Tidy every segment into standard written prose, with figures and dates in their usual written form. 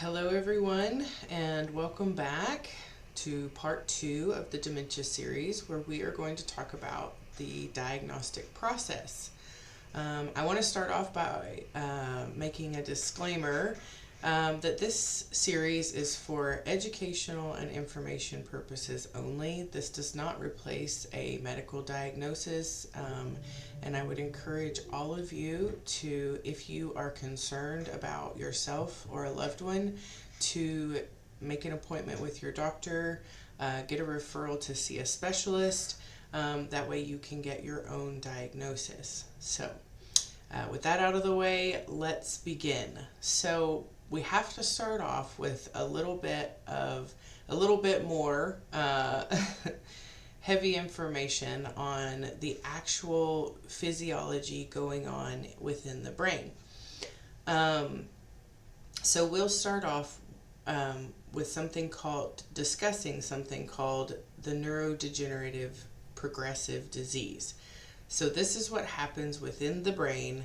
Hello everyone, and welcome back to part 2 of the Dementia series, where we are going to talk about the diagnostic process. I want to start off by making a disclaimer that this series is for educational and information purposes only. This does not replace a medical diagnosis, and I would encourage all of you to, if you are concerned about yourself or a loved one, to make an appointment with your doctor, get a referral to see a specialist. That way you can get your own diagnosis. So with that out of the way, let's begin. So we have to start off with a little bit more heavy information on the actual physiology going on within the brain. So we'll start off with discussing something called the neurodegenerative progressive disease. So this is what happens within the brain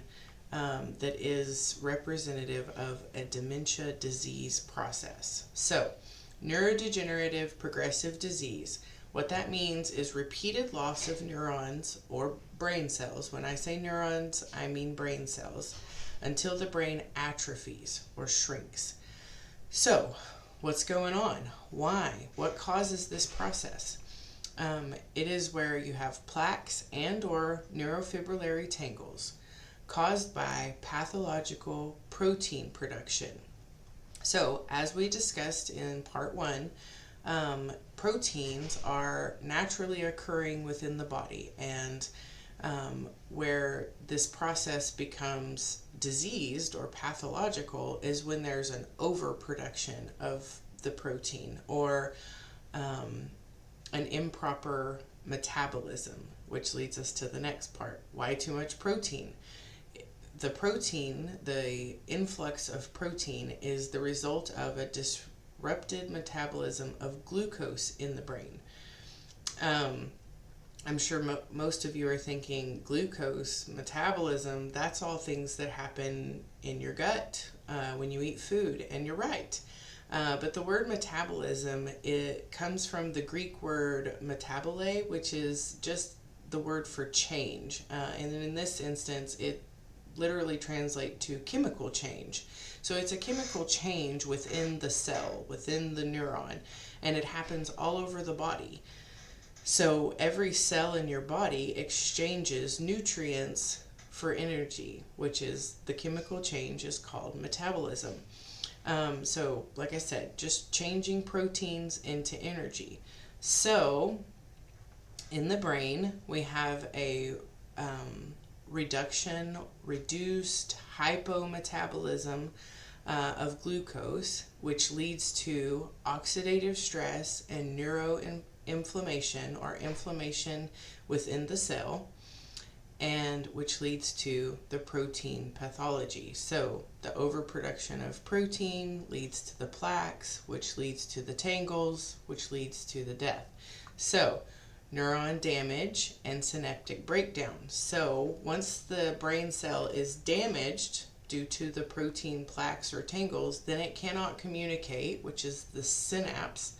that is representative of a dementia disease process. So neurodegenerative progressive disease, what that means is repeated loss of neurons or brain cells. When I say neurons, I mean brain cells, until the brain atrophies or shrinks. So what's going on? Why? What causes this process? It is where you have plaques and or neurofibrillary tangles caused by pathological protein production. So as we discussed in part 1, proteins are naturally occurring within the body, and where this process becomes diseased or pathological is when there's an overproduction of the protein or an improper metabolism, which leads us to the next part. Why too much protein? The influx of protein is the result of a disrupted metabolism of glucose in the brain. I'm sure most of you are thinking glucose metabolism, that's all things that happen in your gut when you eat food, and you're right. But the word metabolism, it comes from the Greek word metabole, which is just the word for change. And in this instance, it literally translates to chemical change. So it's a chemical change within the cell, within the neuron, and it happens all over the body. So every cell in your body exchanges nutrients for energy, which is the chemical change is called metabolism. So like I said, just changing proteins into energy. So in the brain, we have a reduced hypometabolism of glucose, which leads to oxidative stress and neuroinflammation or inflammation within the cell, and which leads to the protein pathology. So the overproduction of protein leads to the plaques, which leads to the tangles, which leads to the death. So neuron damage and synaptic breakdown. So once the brain cell is damaged due to the protein plaques or tangles, then it cannot communicate, which is the synapse.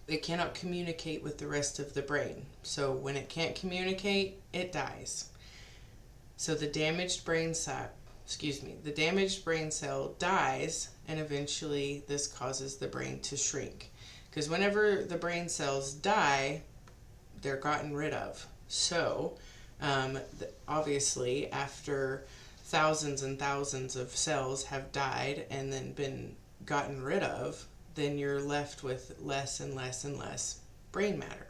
It cannot communicate with the rest of the brain. So when it can't communicate, it dies. So the damaged brain cell dies, and eventually this causes the brain to shrink. Because whenever the brain cells die, they're gotten rid of. So obviously after thousands and thousands of cells have died and then been gotten rid of, then you're left with less and less and less brain matter.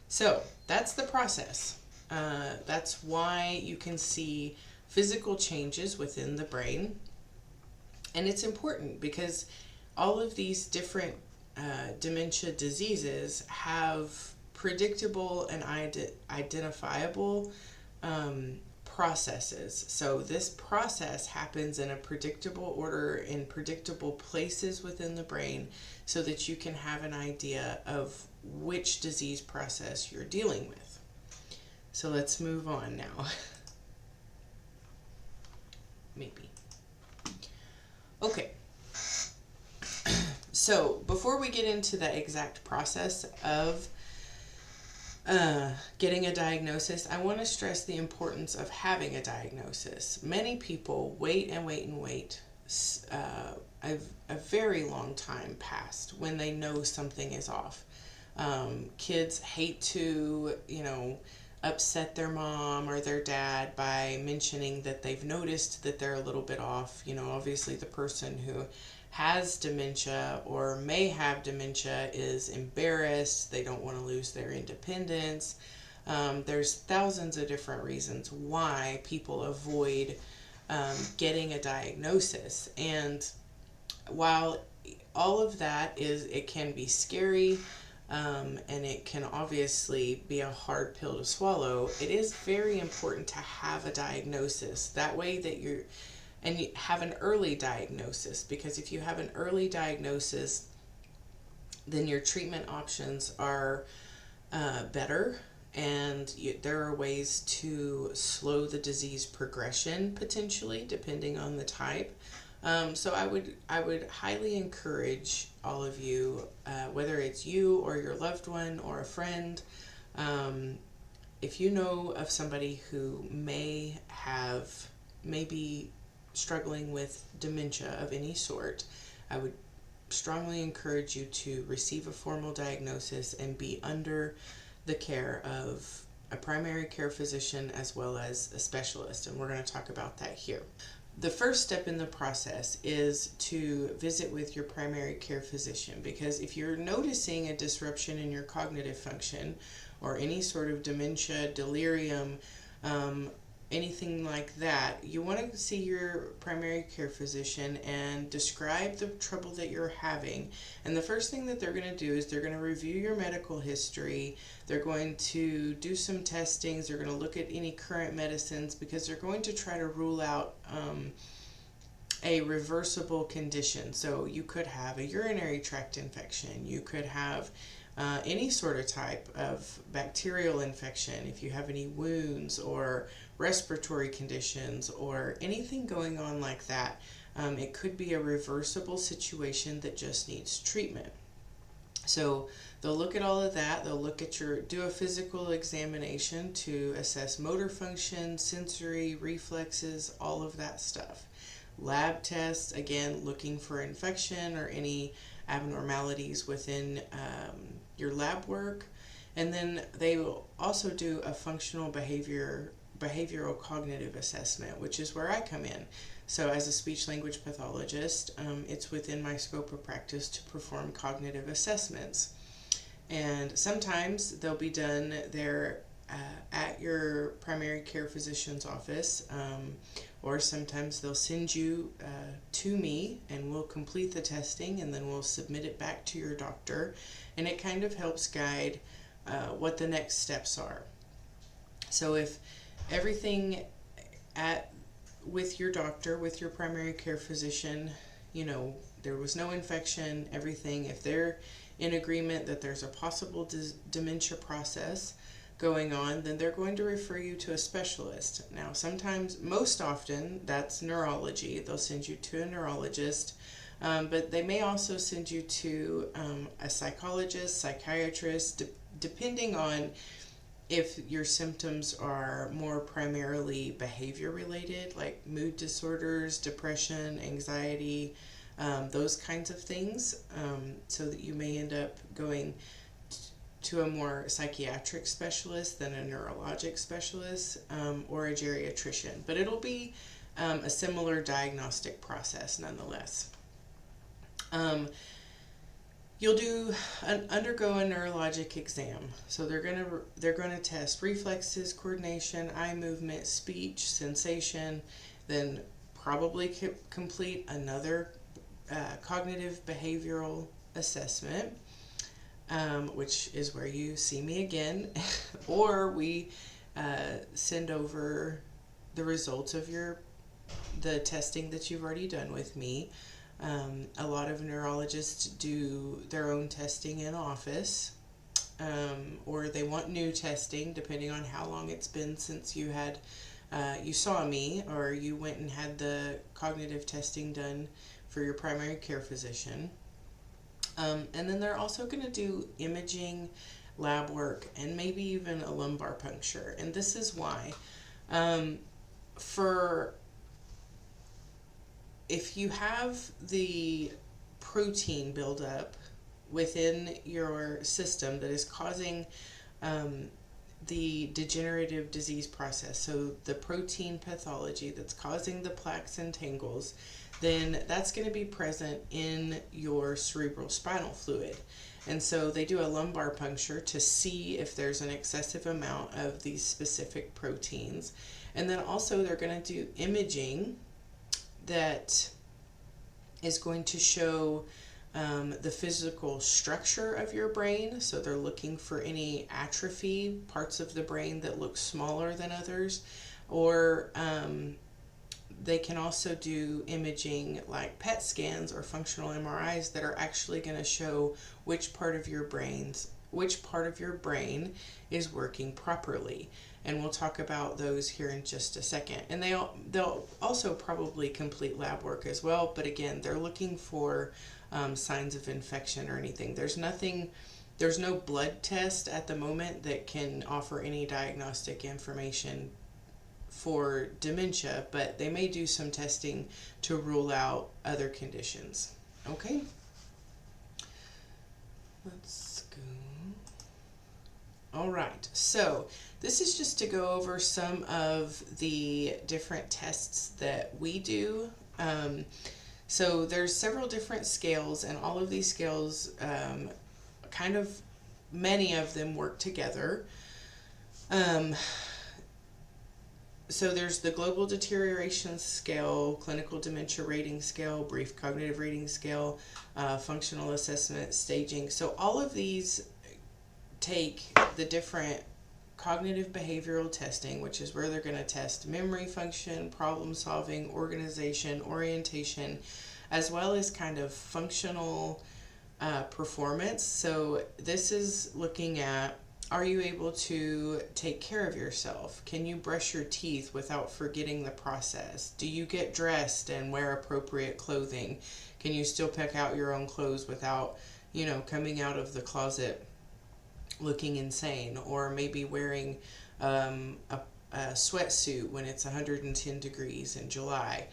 So that's the process. That's why you can see physical changes within the brain. And it's important because all of these different dementia diseases have predictable and identifiable processes. So this process happens in a predictable order in predictable places within the brain, so that you can have an idea of which disease process you're dealing with. So let's move on now. Maybe. So before we get into the exact process of getting a diagnosis, I want to stress the importance of having a diagnosis. Many people wait and wait and wait a very long time past when they know something is off. Kids hate to, upset their mom or their dad by mentioning that they've noticed that they're a little bit off. Obviously the person who has dementia or may have dementia is embarrassed. They don't want to lose their independence. There's thousands of different reasons why people avoid getting a diagnosis. And while all of that it can be scary, and it can obviously be a hard pill to swallow, it is very important to have a diagnosis. That way that you have an early diagnosis, because if you have an early diagnosis, then your treatment options are better, and there are ways to slow the disease progression potentially, depending on the type. So I would highly encourage all of you, whether it's you or your loved one or a friend, if you know of somebody who may be struggling with dementia of any sort, I would strongly encourage you to receive a formal diagnosis and be under the care of a primary care physician as well as a specialist, and we're going to talk about that here. The first step in the process is to visit with your primary care physician, because if you're noticing a disruption in your cognitive function or any sort of dementia, delirium, anything like that, you want to see your primary care physician and describe the trouble that you're having. And the first thing that they're going to do is they're going to review your medical history. They're going to do some testings. They're going to look at any current medicines, because they're going to try to rule out a reversible condition. So you could have a urinary tract infection. You could have any sort of type of bacterial infection, if you have any wounds or respiratory conditions or anything going on like that. It could be a reversible situation that just needs treatment. So they'll look at all of that. They'll look at do a physical examination to assess motor function, sensory, reflexes, all of that stuff. Lab tests, again, looking for infection or any abnormalities within your lab work. And then they will also do a functional behavioral cognitive assessment, which is where I come in. So as a speech language pathologist, it's within my scope of practice to perform cognitive assessments. And sometimes they'll be done there at your primary care physician's office, or sometimes they'll send you to me and we'll complete the testing and then we'll submit it back to your doctor, and it kind of helps guide what the next steps are. So if everything with your doctor, with your primary care physician, there was no infection, everything, if they're in agreement that there's a possible dementia process going on, then they're going to refer you to a specialist. Now, sometimes, most often, that's neurology. They'll send you to a neurologist, but they may also send you to a psychologist, psychiatrist, depending on if your symptoms are more primarily behavior related, like mood disorders, depression, anxiety, those kinds of things, so that you may end up going to a more psychiatric specialist than a neurologic specialist, or a geriatrician. But it'll be a similar diagnostic process nonetheless. You'll undergo a neurologic exam. So they're gonna test reflexes, coordination, eye movement, speech, sensation, then probably complete another cognitive behavioral assessment, which is where you see me again, or we send over the results of the testing that you've already done with me. A lot of neurologists do their own testing in office, or they want new testing depending on how long it's been since you saw me, or you went and had the cognitive testing done for your primary care physician. And then they're also going to do imaging, lab work, and maybe even a lumbar puncture. And this is why. For if you have the protein buildup within your system that is causing the degenerative disease process, so the protein pathology that's causing the plaques and tangles, then that's going to be present in your cerebral spinal fluid. And so they do a lumbar puncture to see if there's an excessive amount of these specific proteins. And then also they're going to do imaging that is going to show the physical structure of your brain. So they're looking for any atrophy, parts of the brain that look smaller than others, or they can also do imaging like PET scans or functional MRIs that are actually going to show which part of your brain is working properly. And we'll talk about those here in just a second. And they'll also probably complete lab work as well, but again, they're looking for signs of infection or anything. There's no blood test at the moment that can offer any diagnostic information for dementia, but they may do some testing to rule out other conditions. Okay, let's go. All right, so this is just to go over some of the different tests that we do. So there's several different scales, and all of these scales, many of them work together. So there's the Global Deterioration Scale, Clinical Dementia Rating Scale, Brief Cognitive Rating Scale, Functional Assessment, Staging. So all of these take the different cognitive behavioral testing, which is where they're going to test memory function, problem solving, organization, orientation, as well as kind of functional performance. So this is looking at, are you able to take care of yourself? Can you brush your teeth without forgetting the process? Do you get dressed and wear appropriate clothing? Can you still pick out your own clothes without, coming out of the closet looking insane, or maybe wearing a sweatsuit when it's 110 degrees in July?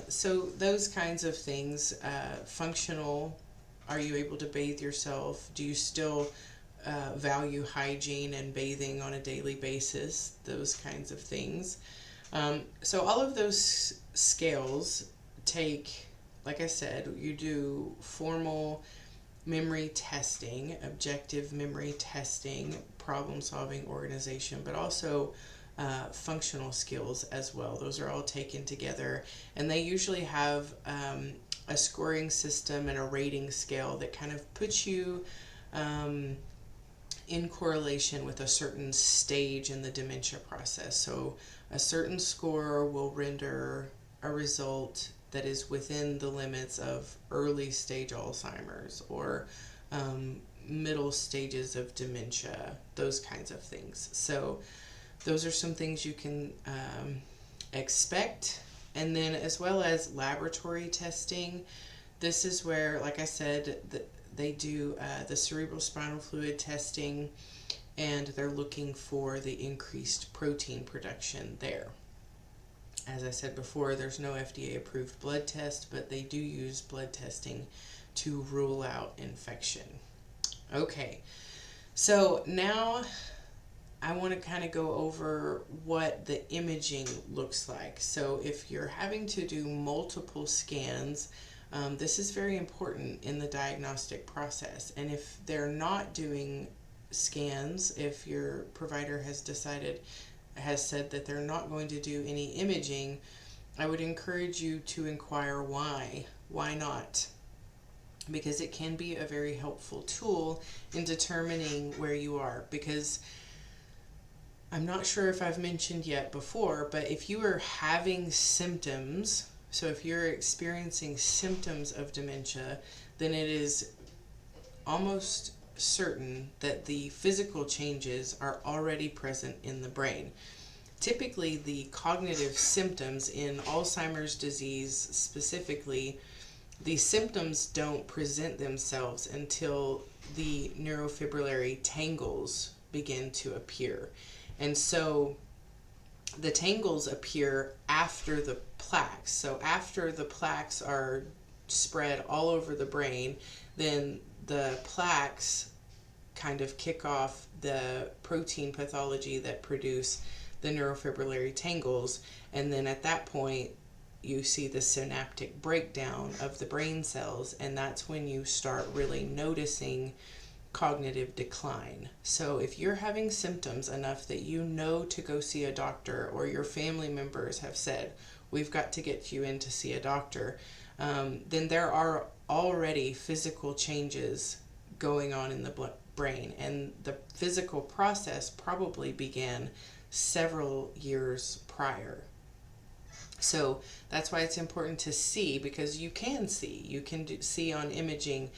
So those kinds of things. Functional, are you able to bathe yourself? Do you still value hygiene and bathing on a daily basis? Those kinds of things. So all of those scales take, like I said, you do formal memory testing, objective memory testing, problem solving, organization, but also functional skills as well. Those are all taken together, and they usually have a scoring system and a rating scale that kind of puts you in correlation with a certain stage in the dementia process. So a certain score will render a result that is within the limits of early stage Alzheimer's or middle stages of dementia, those kinds of things. So those are some things you can expect. And then as well as laboratory testing, this is where, like I said, they do the cerebral spinal fluid testing, and they're looking for the increased protein production there. As I said before, there's no FDA-approved blood test, but they do use blood testing to rule out infection. Okay, so now I want to kind of go over what the imaging looks like. So if you're having to do multiple scans, this is very important in the diagnostic process. And if they're not doing scans, if your provider has said that they're not going to do any imaging, I would encourage you to inquire why. Why not? Because it can be a very helpful tool in determining where you are. Because I'm not sure if I've mentioned yet before, but if you are having symptoms, so if you're experiencing symptoms of dementia, then it is almost certain that the physical changes are already present in the brain. Typically, the cognitive symptoms in Alzheimer's disease specifically the symptoms don't present themselves until the neurofibrillary tangles begin to appear. And so the tangles appear after the plaques. So after the plaques are spread all over the brain, then the plaques kind of kick off the protein pathology that produce the neurofibrillary tangles. And then at that point, you see the synaptic breakdown of the brain cells, and that's when you start really noticing cognitive decline. So if you're having symptoms enough that you know to go see a doctor, or your family members have said, we've got to get you in to see a doctor, then there are already physical changes going on in the brain, and the physical process probably began several years prior. So that's why it's important to see, because you can see on imaging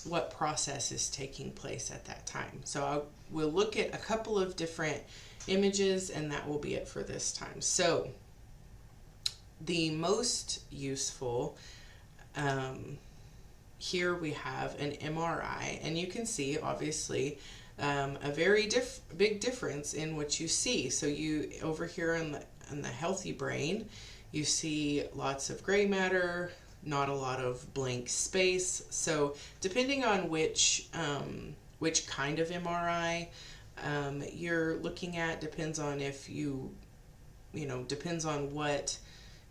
what process is taking place at that time. So we'll look at a couple of different images, and that will be it for this time. So the most useful, here we have an MRI, and you can see obviously a very big difference in what you see. So you, over here in the healthy brain, you see lots of gray matter, not a lot of blank space. So depending on which kind of MRI you're looking at, depends on if depends on what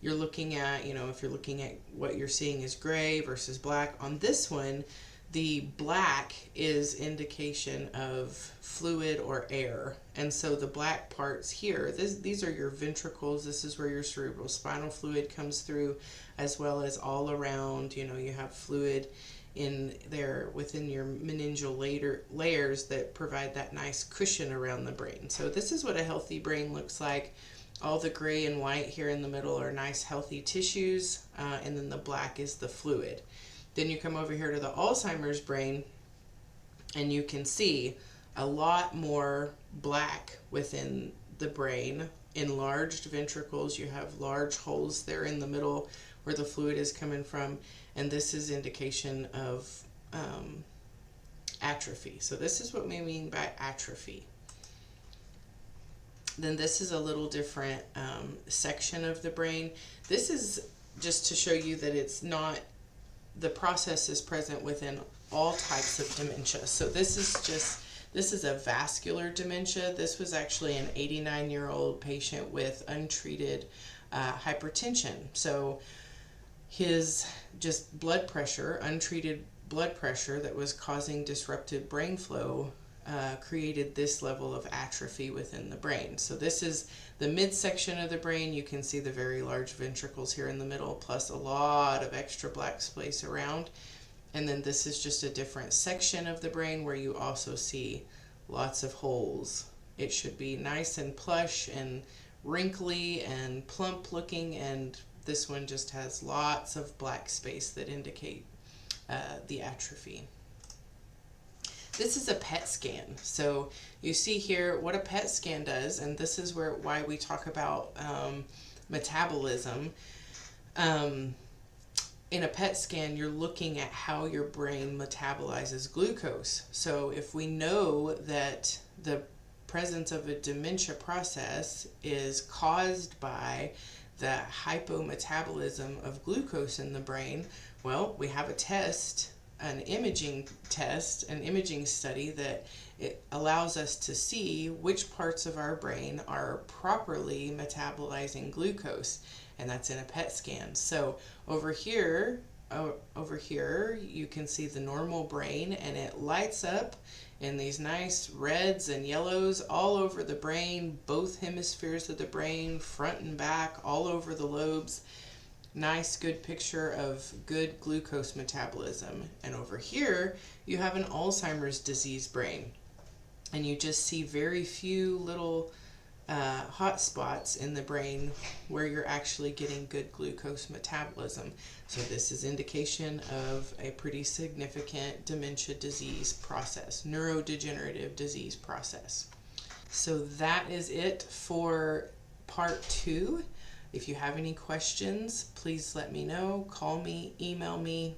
you're looking at. If you're looking at what you're seeing is gray versus black. On this one, the black is indication of fluid or air. And so the black parts here, these are your ventricles. This is where your cerebral spinal fluid comes through, as well as all around. You have fluid in there within your meningeal layers that provide that nice cushion around the brain. So this is what a healthy brain looks like. All the gray and white here in the middle are nice healthy tissues, and then the black is the fluid. Then you come over here to the Alzheimer's brain, and you can see a lot more black within the brain. Enlarged ventricles, you have large holes there in the middle where the fluid is coming from, and this is indication of atrophy. So this is what we mean by atrophy. Then this is a little different section of the brain. This is just to show you that it's not, the process is present within all types of dementia. So this is a vascular dementia. This was actually an 89-year-old patient with untreated hypertension. So his just blood pressure, untreated blood pressure that was causing disrupted brain flow, created this level of atrophy within the brain. So this is the midsection of the brain. You can see the very large ventricles here in the middle, plus a lot of extra black space around. And then this is just a different section of the brain where you also see lots of holes. It should be nice and plush and wrinkly and plump looking, and this one just has lots of black space that indicate the atrophy. This is a PET scan. So you see here what a PET scan does, and this is why we talk about metabolism. In a PET scan, you're looking at how your brain metabolizes glucose. So if we know that the presence of a dementia process is caused by the hypometabolism of glucose in the brain, well, we have a test, an imaging study that it allows us to see which parts of our brain are properly metabolizing glucose, and that's in a PET scan. So over here you can see the normal brain, and it lights up in these nice reds and yellows all over the brain, both hemispheres of the brain, front and back, all over the lobes. Nice, good picture of good glucose metabolism. And over here, you have an Alzheimer's disease brain. And you just see very few little hot spots in the brain where you're actually getting good glucose metabolism. So this is indication of a pretty significant dementia disease process, neurodegenerative disease process. So that is it for part 2. If you have any questions, please let me know. Call me, email me,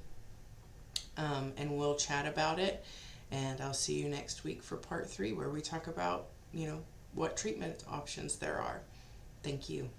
and we'll chat about it. And I'll see you next week for part 3, where we talk about, what treatment options there are. Thank you.